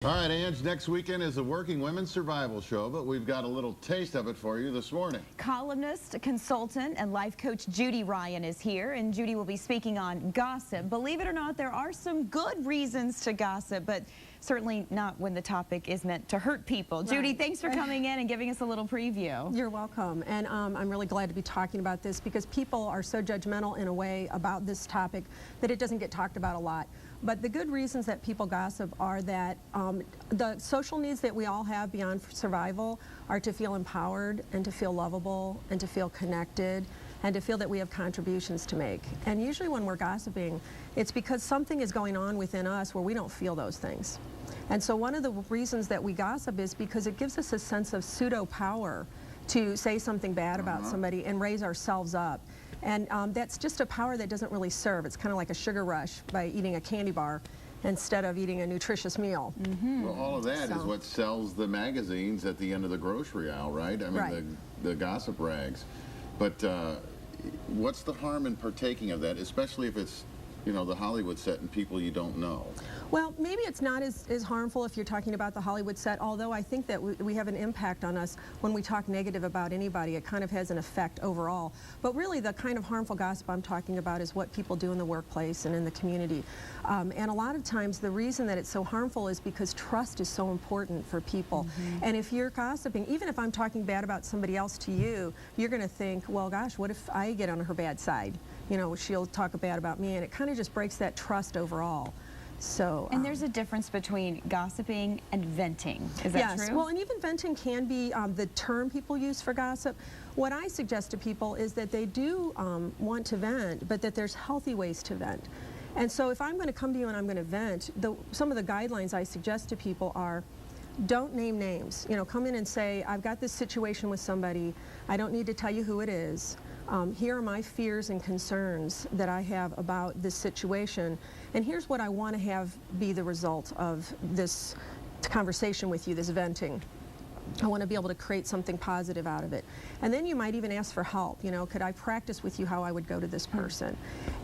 All right, Ange, next weekend is a Working Women's Survival Show, but we've got a little taste of it for you this morning. Columnist, consultant, and life coach Judy Ryan is here, and Judy will be speaking on gossip. Believe it or not, there are some good reasons to gossip, but certainly not when the topic is meant to hurt people. Right. Judy, thanks for coming in and giving us a little preview. You're welcome, and I'm really glad to be talking about this because people are so judgmental in a way about this topic that it doesn't get talked about a lot. But the good reasons that people gossip are that the social needs that we all have beyond survival are to feel empowered and to feel lovable and to feel connected and to feel that we have contributions to make. And usually when we're gossiping, it's because something is going on within us where we don't feel those things. And so one of the reasons that we gossip is because it gives us a sense of pseudo-power to say something bad about somebody and raise ourselves up. And that's just a power that doesn't really serve. It's kind of like a sugar rush by eating a candy bar instead of eating a nutritious meal. Well, all of that is what sells the magazines at the end of the grocery aisle, right? I mean, the gossip rags. But what's the harm in partaking of that, especially if it's, you know, the Hollywood set and people you don't know? Well, maybe it's not as harmful if you're talking about the Hollywood set, although I think that we have an impact on us when we talk negative about anybody. It kind of has an effect overall. But really the kind of harmful gossip I'm talking about is what people do in the workplace and in the community. And a lot of times the reason that it's so harmful is because trust is so important for people. And if you're gossiping, even if I'm talking bad about somebody else to you, you're going to think, well, gosh, what if I get on her bad side? You know, she'll talk bad about me, and it kind of just breaks that trust overall. So, and there's a difference between gossiping and venting. Is that true? Yes, well, and even venting can be the term people use for gossip. What I suggest to people is that they do want to vent, but that there's healthy ways to vent. And so if I'm going to come to you and I'm going to vent, some of the guidelines I suggest to people are, don't name names. You know, come in and say, I've got this situation with somebody. I don't need to tell you who it is. Here are my fears and concerns that I have about this situation, and here's what I want to have be the result of this conversation with you, this venting. I want to be able to create something positive out of it. And then you might even ask for help. You know, could I practice with you how I would go to this person?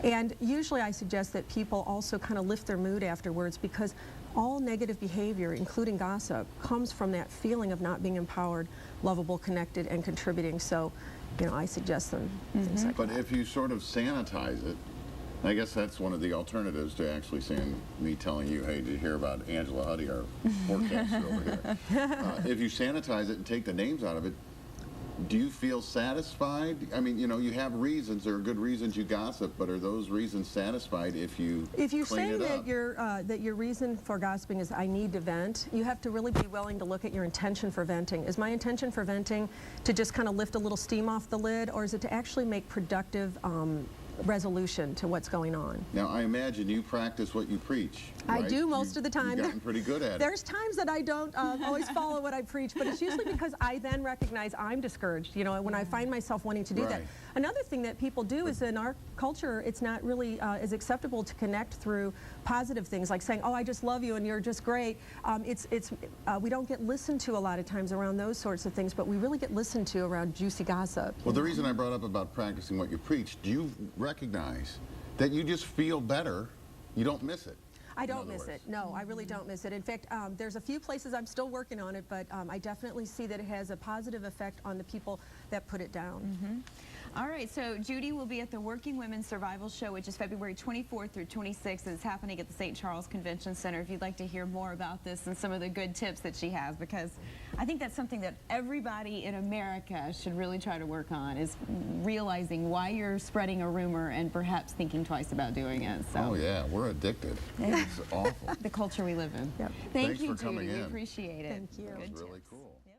And usually I suggest that people also kind of lift their mood afterwards, because all negative behavior, including gossip, comes from that feeling of not being empowered, lovable, connected, and contributing. So, you know, I suggest them things like that. But if you sort of sanitize it, I guess that's one of the alternatives to actually saying, me telling you, hey, did you hear about Angela Huddy, our forecaster over here? If you sanitize it and take the names out of it, do you feel satisfied? I mean, you know, you have reasons. There are good reasons you gossip, but are those reasons satisfied if you say that your reason for gossiping is I need to vent, you have to really be willing to look at your intention for venting. Is my intention for venting to just kind of lift a little steam off the lid, or is it to actually make productive resolution to what's going on? Now, I imagine you practice what you preach, right? I do most of the time. You've gotten pretty good at it. There's times that I don't always follow what I preach, but it's usually because I then recognize I'm discouraged, you know, when I find myself wanting to do that. Another thing that people do is in our culture, it's not really as acceptable to connect through positive things, like saying, oh, I just love you and you're just great. We don't get listened to a lot of times around those sorts of things, but we really get listened to around juicy gossip. Well, the reason I brought up about practicing what you preach, do you recognize that you just feel better, you don't miss it? I don't miss it. No, I really don't miss it. In fact, there's a few places I'm still working on it, but I definitely see that it has a positive effect on the people that put it down. All right, so Judy will be at the Working Women's Survival Show, which is February 24th through 26th. It's happening at the St. Charles Convention Center. If you'd like to hear more about this and some of the good tips that she has, because I think that's something that everybody in America should really try to work on, is realizing why you're spreading a rumor and perhaps thinking twice about doing it. So. Oh yeah, we're addicted. It's awful. The culture we live in. Yep. Thank you, for coming Judy. in. We appreciate it. Thank you. That was Good really tips. cool. Yep.